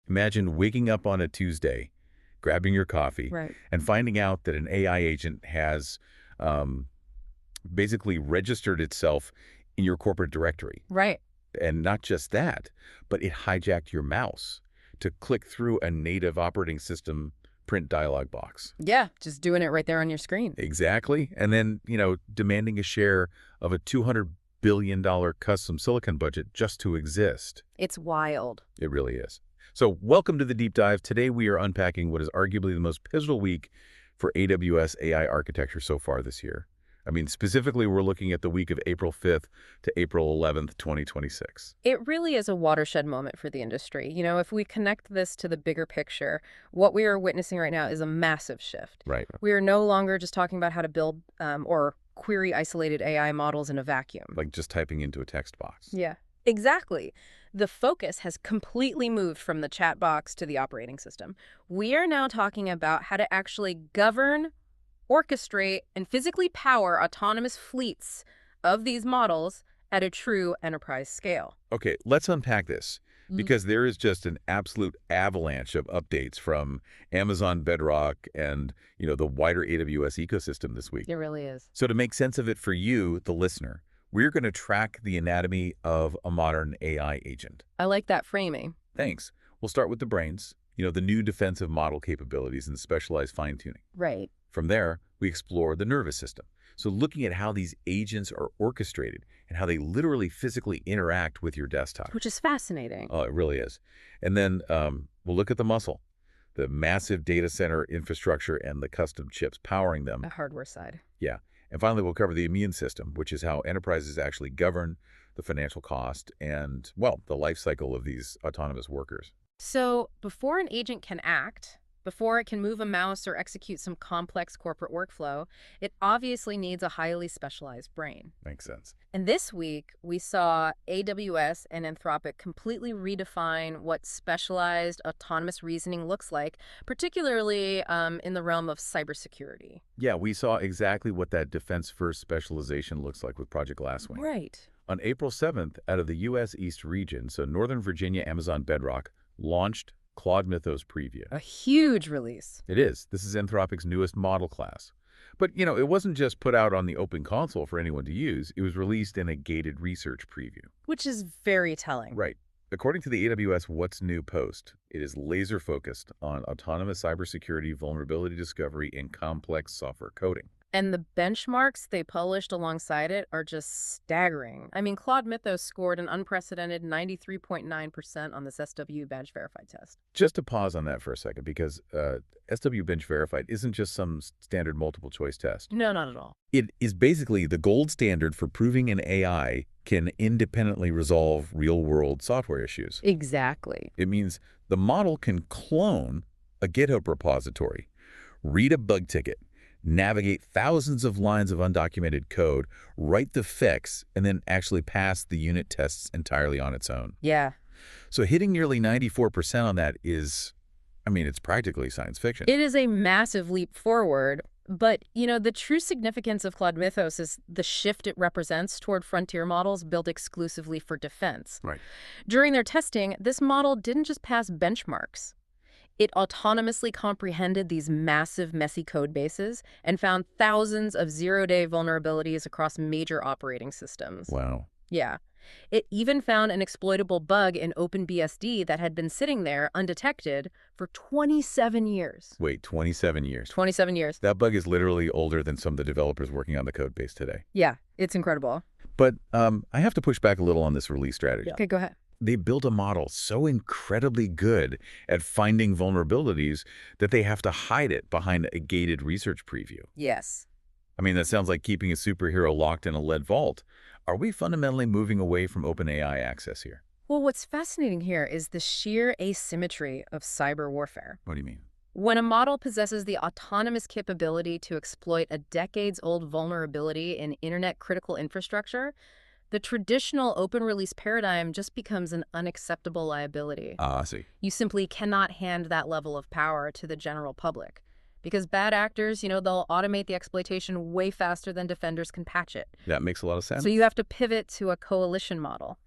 Imagine waking up on a Tuesday, grabbing your coffee, Right. and finding out that an AI agent has um, basically registered itself in your corporate directory. Right. And not just that, but it hijacked your mouse to click through a native operating system print dialog box. Yeah, just doing it right there on your screen. Exactly. And then, demanding a share of a $200 billion custom silicon budget just to exist. It's wild. It really is. So welcome to the deep dive. Today we are unpacking what is arguably the most pivotal week for AWS AI architecture so far this year. I mean, specifically, we're looking at the week of April 5th to April 11th, 2026. It really is a watershed moment for the industry. If we connect this to the bigger picture, what we are witnessing right now is a massive shift. Right. We are no longer just talking about how to build or query isolated AI models in a vacuum. Like just typing into a text box. Yeah, exactly. The focus has completely moved from the chat box to the operating system. We are now talking about how to actually govern, orchestrate, and physically power autonomous fleets of these models at a true enterprise scale. Okay, let's unpack this, because there is just an absolute avalanche of updates from Amazon Bedrock and, the wider AWS ecosystem this week. It really is. So to make sense of it for you, the listener, we're going to track the anatomy of a modern AI agent. I like that framing. Thanks. We'll start with the brains, the new defensive model capabilities and specialized fine-tuning. Right. From there, we explore the nervous system. So looking at how these agents are orchestrated and how they literally physically interact with your desktop. Which is fascinating. Oh, it really is. And then we'll look at the muscle, the massive data center infrastructure and the custom chips powering them. The hardware side. Yeah. And finally, we'll cover the immune system, which is how enterprises actually govern the financial cost and, well, the life cycle of these autonomous workers. So before an agent can act, before it can move a mouse or execute some complex corporate workflow, it obviously needs a highly specialized brain. Makes sense. And this week, we saw AWS and Anthropic completely redefine what specialized autonomous reasoning looks like, particularly in the realm of cybersecurity. Yeah, we saw exactly what that defense-first specialization looks like with Project Glasswing. Right. On April 7th, out of the U.S. East region, so Northern Virginia, Amazon Bedrock launched Claude Mythos Preview. A huge release. It is. This is Anthropic's newest model class. But, it wasn't just put out on the open console for anyone to use. It was released in a gated research preview. Which is very telling. Right. According to the AWS What's New post, it is laser-focused on autonomous cybersecurity, vulnerability discovery, and complex software coding. And the benchmarks they published alongside it are just staggering. I mean, Claude Mythos scored an unprecedented 93.9% on this SWE-bench Verified test. Just to pause on that for a second, because SWE-bench Verified isn't just some standard multiple-choice test. No, not at all. It is basically the gold standard for proving an AI can independently resolve real-world software issues. Exactly. It means the model can clone a GitHub repository, read a bug ticket, navigate thousands of lines of undocumented code, write the fix, and then actually pass the unit tests entirely on its own. Yeah. So hitting nearly 94% on that is, it's practically science fiction. It is a massive leap forward. But, the true significance of Claude Mythos is the shift it represents toward frontier models built exclusively for defense. Right. During their testing, this model didn't just pass benchmarks. It autonomously comprehended these massive, messy code bases and found thousands of zero-day vulnerabilities across major operating systems. Wow. Yeah. It even found an exploitable bug in OpenBSD that had been sitting there undetected for 27 years. Wait, 27 years. 27 years. That bug is literally older than some of the developers working on the code base today. Yeah, it's incredible. But I have to push back a little on this release strategy. Okay, go ahead. They built a model so incredibly good at finding vulnerabilities that they have to hide it behind a gated research preview. Yes. That sounds like keeping a superhero locked in a lead vault. Are we fundamentally moving away from OpenAI access here? Well, what's fascinating here is the sheer asymmetry of cyber warfare. What do you mean? When a model possesses the autonomous capability to exploit a decades-old vulnerability in internet-critical infrastructure, the traditional open release paradigm just becomes an unacceptable liability. I see. You simply cannot hand that level of power to the general public. Because bad actors, they'll automate the exploitation way faster than defenders can patch it. That makes a lot of sense. So you have to pivot to a coalition model.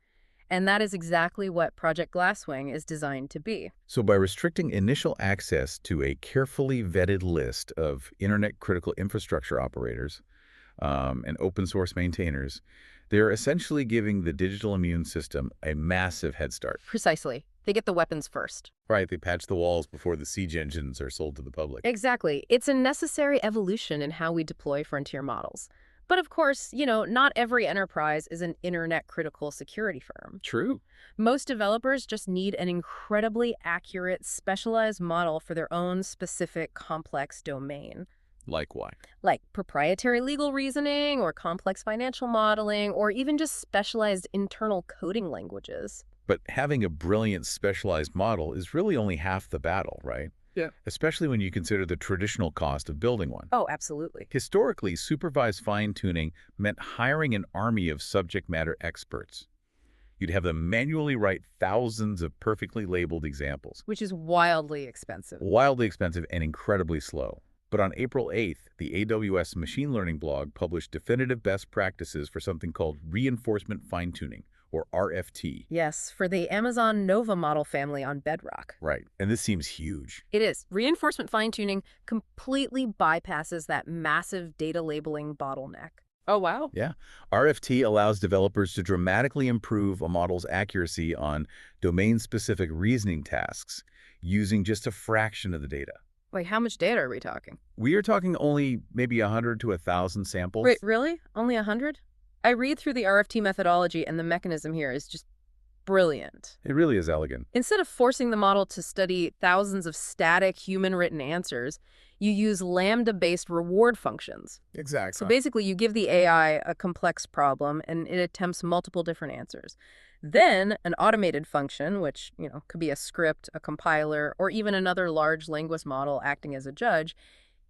And that is exactly what Project Glasswing is designed to be. So by restricting initial access to a carefully vetted list of internet-critical infrastructure operators and open-source maintainers, they're essentially giving the digital immune system a massive head start. Precisely. They get the weapons first. Right, they patch the walls before the siege engines are sold to the public. Exactly. It's a necessary evolution in how we deploy frontier models. But of course, not every enterprise is an internet-critical security firm. True. Most developers just need an incredibly accurate, specialized model for their own specific complex domain. Like why? Like proprietary legal reasoning or complex financial modeling or even just specialized internal coding languages. But having a brilliant specialized model is really only half the battle, right? Yeah. Especially when you consider the traditional cost of building one. Oh, absolutely. Historically, supervised fine-tuning meant hiring an army of subject matter experts. You'd have them manually write thousands of perfectly labeled examples. Which is wildly expensive. Wildly expensive and incredibly slow. But on April 8th, the AWS machine learning blog published definitive best practices for something called reinforcement fine-tuning, or RFT. Yes, for the Amazon Nova model family on Bedrock. Right, and this seems huge. It is. Reinforcement fine-tuning completely bypasses that massive data labeling bottleneck. Oh, wow. Yeah. RFT allows developers to dramatically improve a model's accuracy on domain-specific reasoning tasks using just a fraction of the data. Wait, how much data are we talking? We are talking only maybe 100 to 1,000 samples. Wait, really? Only 100? I read through the RFT methodology and the mechanism here is just brilliant. It really is elegant. Instead of forcing the model to study thousands of static human-written answers, you use lambda-based reward functions. Exactly. So basically, you give the AI a complex problem and it attempts multiple different answers. Then an automated function, which, could be a script, a compiler, or even another large language model acting as a judge,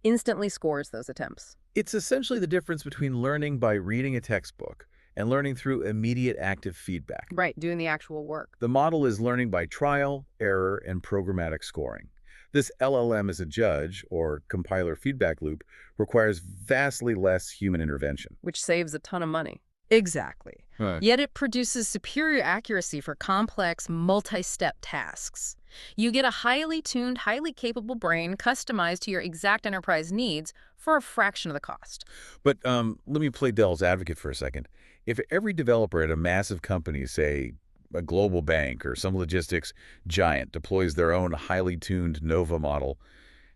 instantly scores those attempts. It's essentially the difference between learning by reading a textbook and learning through immediate active feedback. Right, doing the actual work. The model is learning by trial, error, and programmatic scoring. This LLM as a judge, or compiler feedback loop, requires vastly less human intervention. Which saves a ton of money. Exactly. Right. Yet it produces superior accuracy for complex, multi-step tasks. You get a highly tuned, highly capable brain customized to your exact enterprise needs for a fraction of the cost. But let me play devil's advocate for a second. If every developer at a massive company, say a global bank or some logistics giant, deploys their own highly tuned Nova model,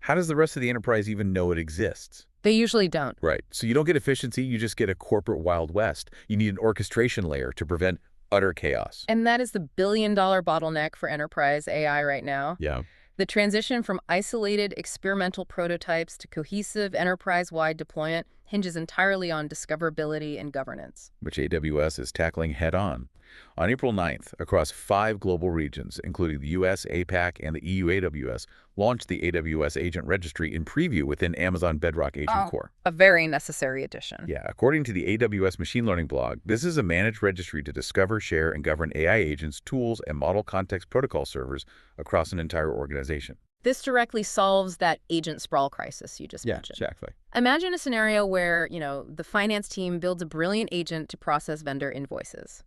how does the rest of the enterprise even know it exists? They usually don't. Right. So you don't get efficiency, you just get a corporate Wild West. You need an orchestration layer to prevent utter chaos. And that is the billion-dollar bottleneck for enterprise AI right now. Yeah. The transition from isolated experimental prototypes to cohesive enterprise-wide deployment hinges entirely on discoverability and governance. Which AWS is tackling head-on. On April 9th, across 5 global regions, including the US, APAC, and the EU AWS, launched the AWS Agent Registry in preview within Amazon Bedrock AgentCore. A very necessary addition. Yeah, according to the AWS machine learning blog, this is a managed registry to discover, share, and govern AI agents, tools, and model context protocol servers across an entire organization. This directly solves that agent sprawl crisis you just mentioned. Yeah, exactly. Imagine a scenario where, the finance team builds a brilliant agent to process vendor invoices.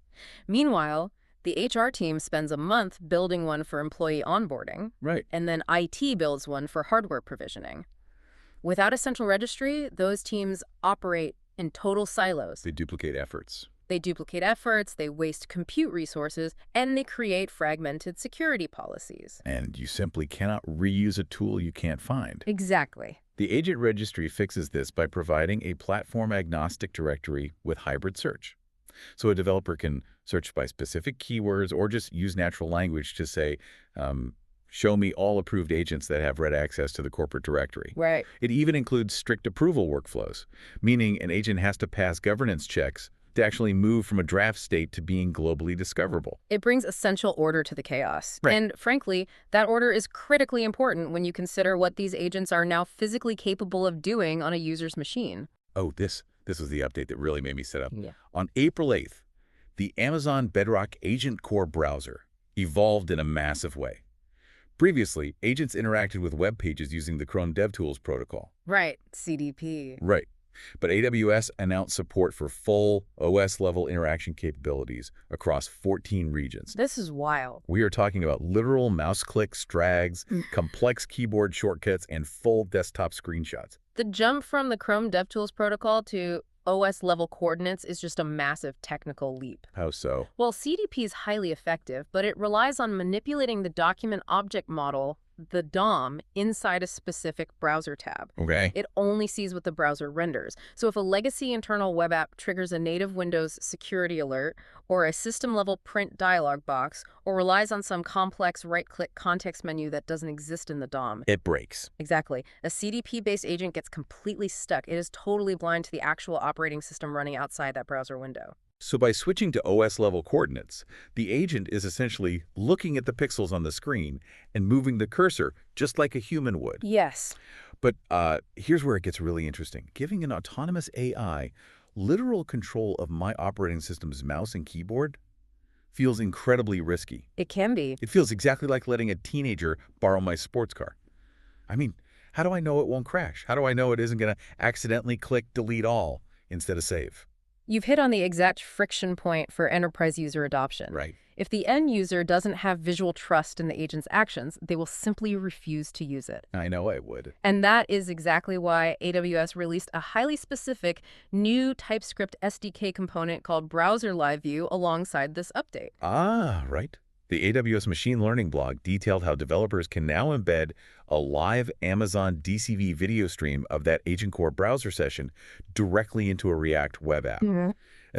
Meanwhile, the HR team spends a month building one for employee onboarding. Right. And then IT builds one for hardware provisioning. Without a central registry, those teams operate in total silos. They duplicate efforts. They waste compute resources, and they create fragmented security policies. And you simply cannot reuse a tool you can't find. Exactly. The Agent Registry fixes this by providing a platform-agnostic directory with hybrid search. So a developer can search by specific keywords or just use natural language to say, show me all approved agents that have read access to the corporate directory. Right. It even includes strict approval workflows, meaning an agent has to pass governance checks to actually move from a draft state to being globally discoverable. It brings essential order to the chaos. Right. And frankly, that order is critically important when you consider what these agents are now physically capable of doing on a user's machine. Oh, this was the update that really made me sit up. Yeah. On April 8th, the Amazon Bedrock AgentCore Browser evolved in a massive way. Previously, agents interacted with web pages using the Chrome DevTools protocol. Right. CDP. Right. But AWS announced support for full OS-level interaction capabilities across 14 regions. This is wild. We are talking about literal mouse clicks, drags, complex keyboard shortcuts, and full desktop screenshots. The jump from the Chrome DevTools protocol to OS-level coordinates is just a massive technical leap. How so? Well, CDP is highly effective, but it relies on manipulating the document object model, the DOM, inside a specific browser tab. Okay. It only sees what the browser renders. So if a legacy internal web app triggers a native Windows security alert, or a system-level print dialog box, or relies on some complex right-click context menu that doesn't exist in the DOM, It breaks. exactly. A CDP-based agent gets completely stuck. It is totally blind to the actual operating system running outside that browser window. So by switching to OS-level coordinates, the agent is essentially looking at the pixels on the screen and moving the cursor just like a human would. Yes. But here's where it gets really interesting. Giving an autonomous AI literal control of my operating system's mouse and keyboard feels incredibly risky. It can be. It feels exactly like letting a teenager borrow my sports car. I mean, how do I know it won't crash? How do I know it isn't going to accidentally click delete all instead of save? You've hit on the exact friction point for enterprise user adoption. Right. If the end user doesn't have visual trust in the agent's actions, they will simply refuse to use it. I know I would. And that is exactly why AWS released a highly specific new TypeScript SDK component called Browser Live View alongside this update. Ah, right. The AWS Machine Learning blog detailed how developers can now embed a live Amazon DCV video stream of that AgentCore browser session directly into a React web app. And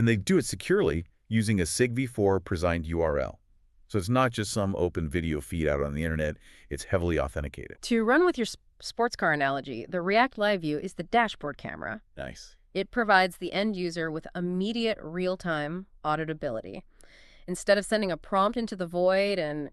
they do it securely using a SIG-v4 presigned URL. So it's not just some open video feed out on the internet, it's heavily authenticated. To run with your sports car analogy, the React Live View is the dashboard camera. Nice. It provides the end user with immediate real-time auditability. Instead of sending a prompt into the void and,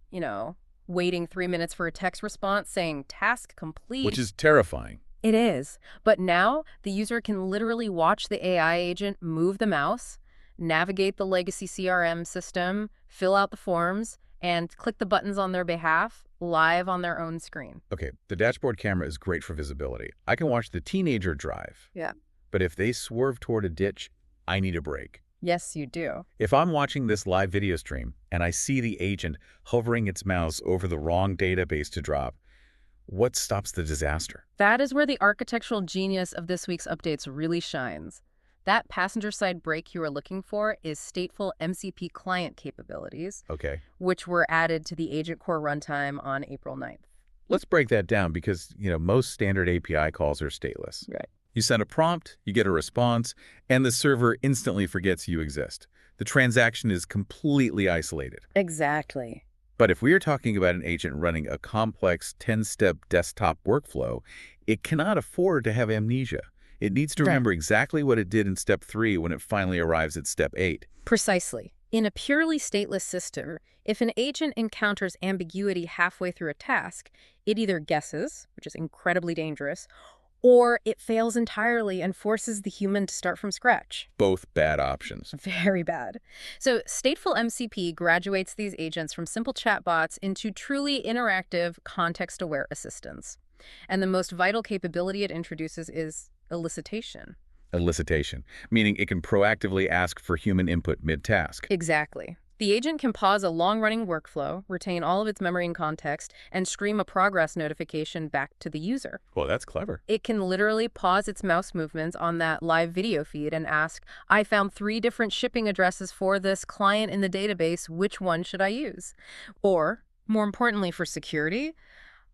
waiting 3 minutes for a text response saying task complete. Which is terrifying. It is. But now the user can literally watch the AI agent move the mouse, navigate the legacy CRM system, fill out the forms, and click the buttons on their behalf live on their own screen. Okay, the dashboard camera is great for visibility. I can watch the teenager drive. Yeah. But if they swerve toward a ditch, I need a break. Yes, you do. If I'm watching this live video stream and I see the agent hovering its mouse over the wrong database to drop, what stops the disaster? That is where the architectural genius of this week's updates really shines. That passenger-side break you are looking for is stateful MCP client capabilities, Okay. which were added to the AgentCore runtime on April 9th. Let's break that down because, most standard API calls are stateless. Right. You send a prompt, you get a response, and the server instantly forgets you exist. The transaction is completely isolated. Exactly. But if we are talking about an agent running a complex 10-step desktop workflow, it cannot afford to have amnesia. It needs to remember exactly what it did in step 3 when it finally arrives at step 8. Precisely. In a purely stateless system, if an agent encounters ambiguity halfway through a task, it either guesses, which is incredibly dangerous, or it fails entirely and forces the human to start from scratch. Both bad options. Very bad. So stateful MCP graduates these agents from simple chatbots into truly interactive, context-aware assistants. And the most vital capability it introduces is elicitation. Elicitation, meaning it can proactively ask for human input mid-task. Exactly. The agent can pause a long-running workflow, retain all of its memory and context, and stream a progress notification back to the user. Well, that's clever. It can literally pause its mouse movements on that live video feed and ask, I found 3 different shipping addresses for this client in the database. Which one should I use? Or, more importantly for security,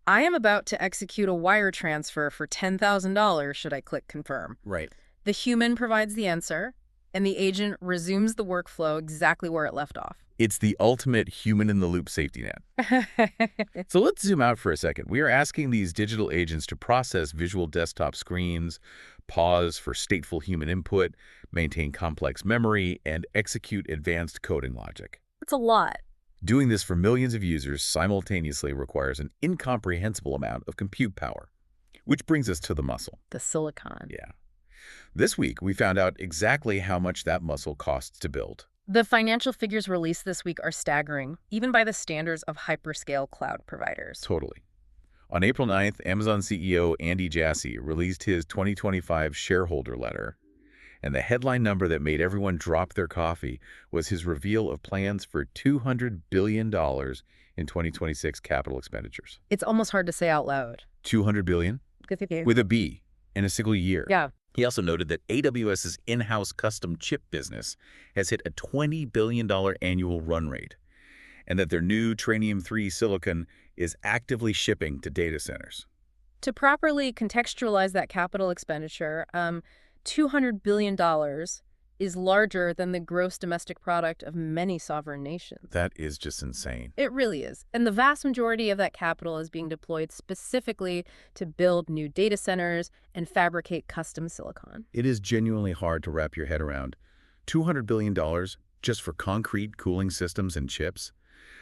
I am about to execute a wire transfer for $10,000. Should I click confirm? Right. The human provides the answer, and the agent resumes the workflow exactly where it left off. It's the ultimate human-in-the-loop safety net. So let's zoom out for a second. We are asking these digital agents to process visual desktop screens, pause for stateful human input, maintain complex memory, and execute advanced coding logic. It's a lot. Doing this for millions of users simultaneously requires an incomprehensible amount of compute power. Which brings us to the muscle. The silicon. Yeah. This week, we found out exactly how much that muscle costs to build. The financial figures released this week are staggering, even by the standards of hyperscale cloud providers. Totally. On April 9th, Amazon CEO Andy Jassy released his 2025 shareholder letter, and the headline number that made everyone drop their coffee was his reveal of plans for $200 billion in 2026 capital expenditures. It's almost hard to say out loud. $200 billion? Good for you. With a B, in a single year. Yeah. He also noted that AWS's in-house custom chip business has hit a $20 billion annual run rate, and that their new Trainium 3 silicon is actively shipping to data centers. To properly contextualize that capital expenditure, $200 billion is larger than the gross domestic product of many sovereign nations. That is just insane. It really is. And the vast majority of that capital is being deployed specifically to build new data centers and fabricate custom silicon. It is genuinely hard to wrap your head around. $200 billion just for concrete cooling systems and chips?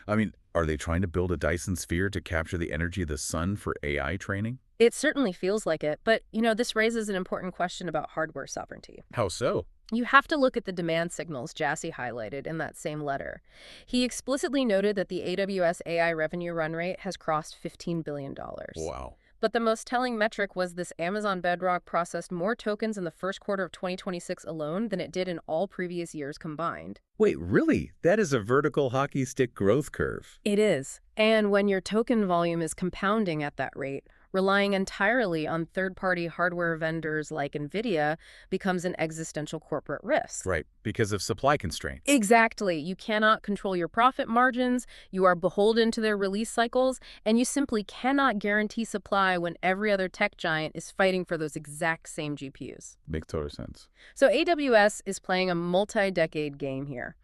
I mean, are they trying to build a Dyson sphere to capture the energy of the sun for AI training? It certainly feels like it, but, this raises an important question about hardware sovereignty. How so? You have to look at the demand signals Jassy highlighted in that same letter. He explicitly noted that the AWS AI revenue run rate has crossed $15 billion. Wow. But the most telling metric was this: Amazon Bedrock processed more tokens in the first quarter of 2026 alone than it did in all previous years combined. Wait, really? That is a vertical hockey stick growth curve. It is. And when your token volume is compounding at that rate, relying entirely on third-party hardware vendors like NVIDIA becomes an existential corporate risk. Right, because of supply constraints. Exactly. You cannot control your profit margins, you are beholden to their release cycles, and you simply cannot guarantee supply when every other tech giant is fighting for those exact same GPUs. Makes total sense. So AWS is playing a multi-decade game here.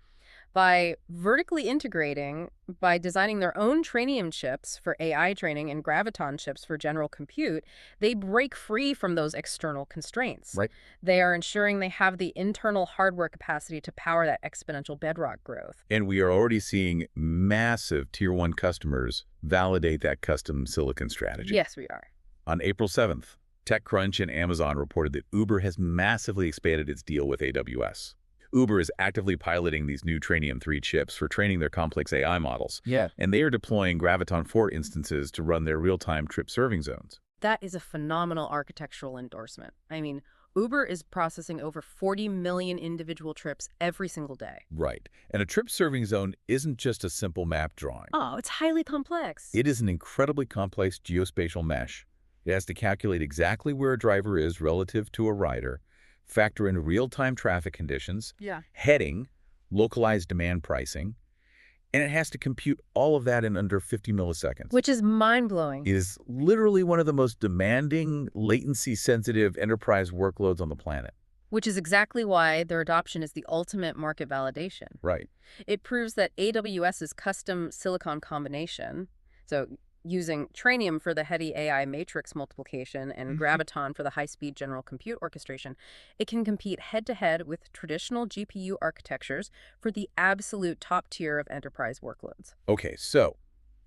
By vertically integrating, by designing their own Trainium chips for AI training and Graviton chips for general compute, they break free from those external constraints. Right. They are ensuring they have the internal hardware capacity to power that exponential Bedrock growth. And we are already seeing massive Tier 1 customers validate that custom silicon strategy. Yes, we are. On April 7th, TechCrunch and Amazon reported that Uber has massively expanded its deal with AWS. Uber is actively piloting these new Trainium 3 chips for training their complex AI models. Yeah. And they are deploying Graviton 4 instances to run their real-time trip serving zones. That is a phenomenal architectural endorsement. I mean, Uber is processing over 40 million individual trips every single day. Right. And a trip serving zone isn't just a simple map drawing. Oh, it's highly complex. It is an incredibly complex geospatial mesh. It has to calculate exactly where a driver is relative to a rider, factor in real-time traffic conditions, heading, localized demand pricing, and it has to compute all of that in under 50 milliseconds. Which is mind-blowing. It is literally one of the most demanding, latency-sensitive enterprise workloads on the planet. Which is exactly why their adoption is the ultimate market validation. Right. It proves that AWS's custom silicon combination, so using Trainium for the heady AI matrix multiplication and Graviton for the high-speed general compute orchestration, it can compete head-to-head with traditional GPU architectures for the absolute top tier of enterprise workloads. Okay, so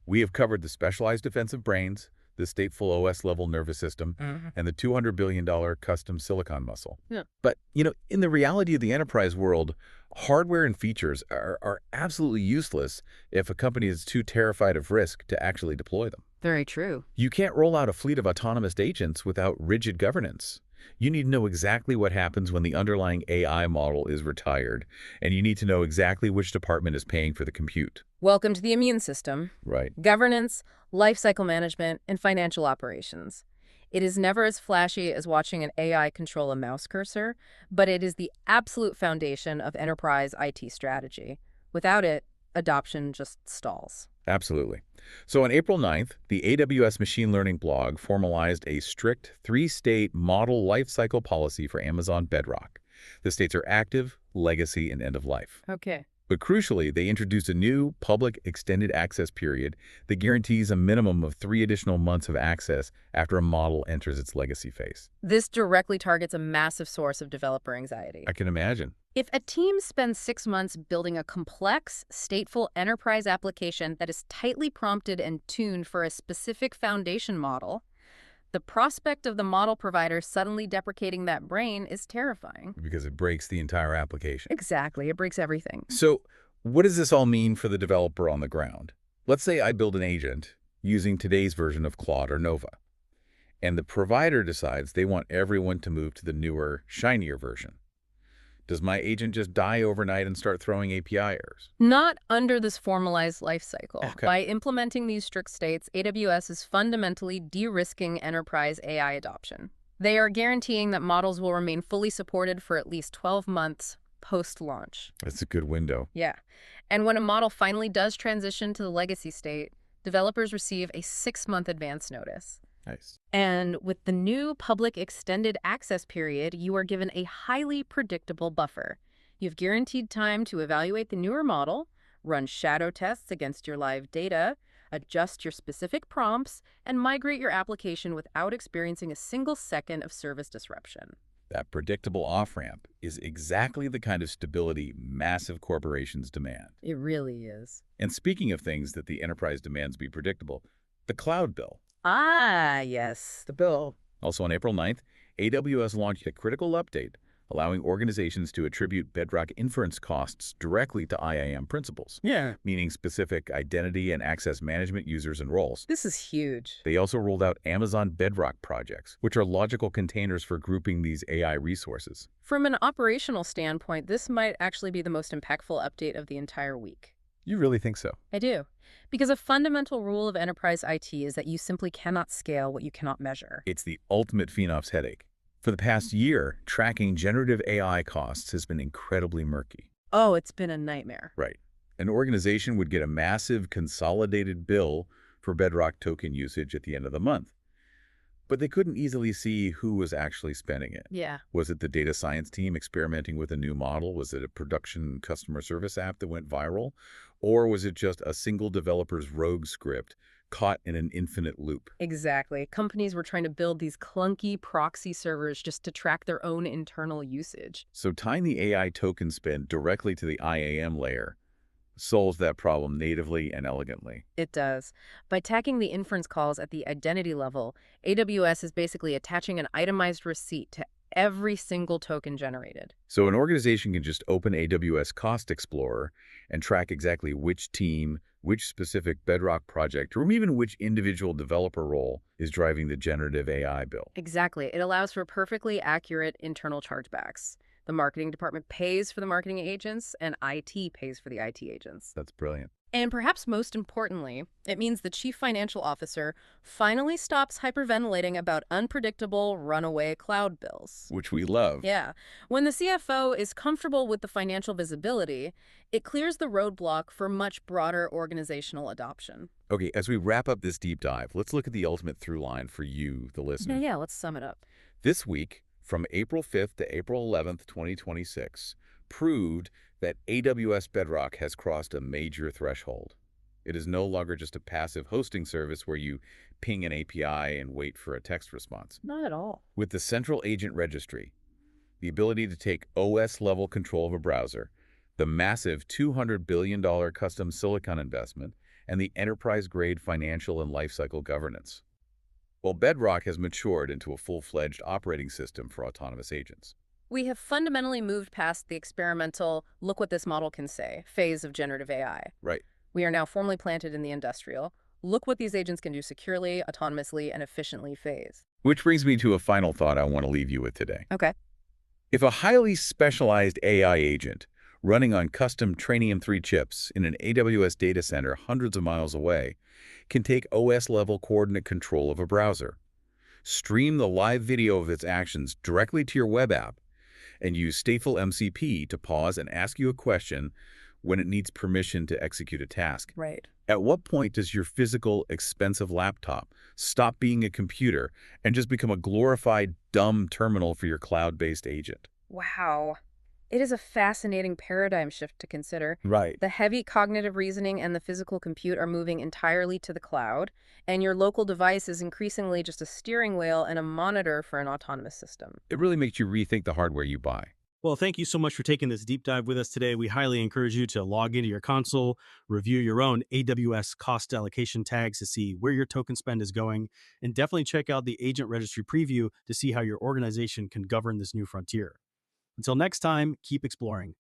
we have covered the specialized defensive brains, the stateful OS-level nervous system, and the $200 billion custom silicon muscle. Yeah. But, in the reality of the enterprise world, hardware and features are absolutely useless if a company is too terrified of risk to actually deploy them. Very true. You can't roll out a fleet of autonomous agents without rigid governance. You need to know exactly what happens when the underlying AI model is retired, and you need to know exactly which department is paying for the compute. Welcome to the immune system. Right. Governance, lifecycle management, and financial operations. It is never as flashy as watching an AI control a mouse cursor, but it is the absolute foundation of enterprise IT strategy. Without it, adoption just stalls. Absolutely. So on April 9th, the AWS Machine Learning blog formalized a strict 3-state model lifecycle policy for Amazon Bedrock. The states are active, legacy, and end of life. Okay. But crucially, they introduced a new public extended access period that guarantees a minimum of 3 additional months of access after a model enters its legacy phase. This directly targets a massive source of developer anxiety. I can imagine. If a team spends 6 months building a complex, stateful enterprise application that is tightly prompted and tuned for a specific foundation model, the prospect of the model provider suddenly deprecating that brain is terrifying. Because it breaks the entire application. Exactly. It breaks everything. So what does this all mean for the developer on the ground? Let's say I build an agent, using today's version of Claude or Nova. And the provider decides they want everyone to move to the newer, shinier version. Does my agent just die overnight and start throwing API errors? Not under this formalized life cycle. Okay. By implementing these strict states, AWS is fundamentally de-risking enterprise AI adoption. They are guaranteeing that models will remain fully supported for at least 12 months post-launch. That's a good window. Yeah. And when a model finally does transition to the legacy state, developers receive a 6-month advance notice. Nice. And with the new public extended access period, you are given a highly predictable buffer. You have guaranteed time to evaluate the newer model, run shadow tests against your live data, adjust your specific prompts, and migrate your application without experiencing a single second of service disruption. That predictable off-ramp is exactly the kind of stability massive corporations demand. It really is. And speaking of things that the enterprise demands be predictable, the cloud bill. Ah, yes, the bill. Also on April 9th, AWS launched a critical update allowing organizations to attribute Bedrock inference costs directly to IAM principals, meaning specific identity and access management users and roles. This is huge. They also rolled out Amazon Bedrock projects, which are logical containers for grouping these AI resources. From an operational standpoint, this might actually be the most impactful update of the entire week. You really think so? I do. Because a fundamental rule of enterprise IT is that you simply cannot scale what you cannot measure. It's the ultimate FinOps headache. For the past year, tracking generative AI costs has been incredibly murky. Oh, it's been a nightmare. Right. An organization would get a massive consolidated bill for Bedrock token usage at the end of the month. But they couldn't easily see who was actually spending it. Yeah. Was it the data science team experimenting with a new model? Was it a production customer service app that went viral? Or was it just a single developer's rogue script caught in an infinite loop? Exactly. Companies were trying to build these clunky proxy servers just to track their own internal usage. So tying the AI token spend directly to the IAM layer solves that problem natively and elegantly. It does. By tagging the inference calls at the identity level, AWS is basically attaching an itemized receipt to every single token generated. So an organization can just open AWS Cost Explorer and track exactly which team, which specific Bedrock project, or even which individual developer role is driving the generative AI bill. Exactly. It allows for perfectly accurate internal chargebacks. The marketing department pays for the marketing agents, and IT pays for the IT agents. That's brilliant. And perhaps most importantly, it means the chief financial officer finally stops hyperventilating about unpredictable runaway cloud bills. Which we love. Yeah. When the CFO is comfortable with the financial visibility, it clears the roadblock for much broader organizational adoption. Okay, as we wrap up this deep dive, let's look at the ultimate through line for you, the listener. Yeah, let's sum it up. This week, from April 5th to April 11th, 2026, proved that AWS Bedrock has crossed a major threshold. It is no longer just a passive hosting service where you ping an API and wait for a text response. Not at all. With the central agent registry, the ability to take OS-level control of a browser, the massive $200 billion custom silicon investment, and the enterprise-grade financial and lifecycle governance. Well, Bedrock has matured into a full-fledged operating system for autonomous agents. We have fundamentally moved past the experimental, look what this model can say, phase of generative AI. Right. We are now formally planted in the industrial, look what these agents can do securely, autonomously, and efficiently phase. Which brings me to a final thought I want to leave you with today. Okay. If a highly specialized AI agent running on custom Trainium3 chips in an AWS data center hundreds of miles away can take OS-level coordinate control of a browser, stream the live video of its actions directly to your web app, and use stateful MCP to pause and ask you a question when it needs permission to execute a task. Right. At what point does your physical, expensive laptop stop being a computer and just become a glorified, dumb terminal for your cloud-based agent? Wow. It is a fascinating paradigm shift to consider. Right. The heavy cognitive reasoning and the physical compute are moving entirely to the cloud, and your local device is increasingly just a steering wheel and a monitor for an autonomous system. It really makes you rethink the hardware you buy. Well, thank you so much for taking this deep dive with us today. We highly encourage you to log into your console, review your own AWS cost allocation tags to see where your token spend is going, and definitely check out the Agent Registry Preview to see how your organization can govern this new frontier. Until next time, keep exploring.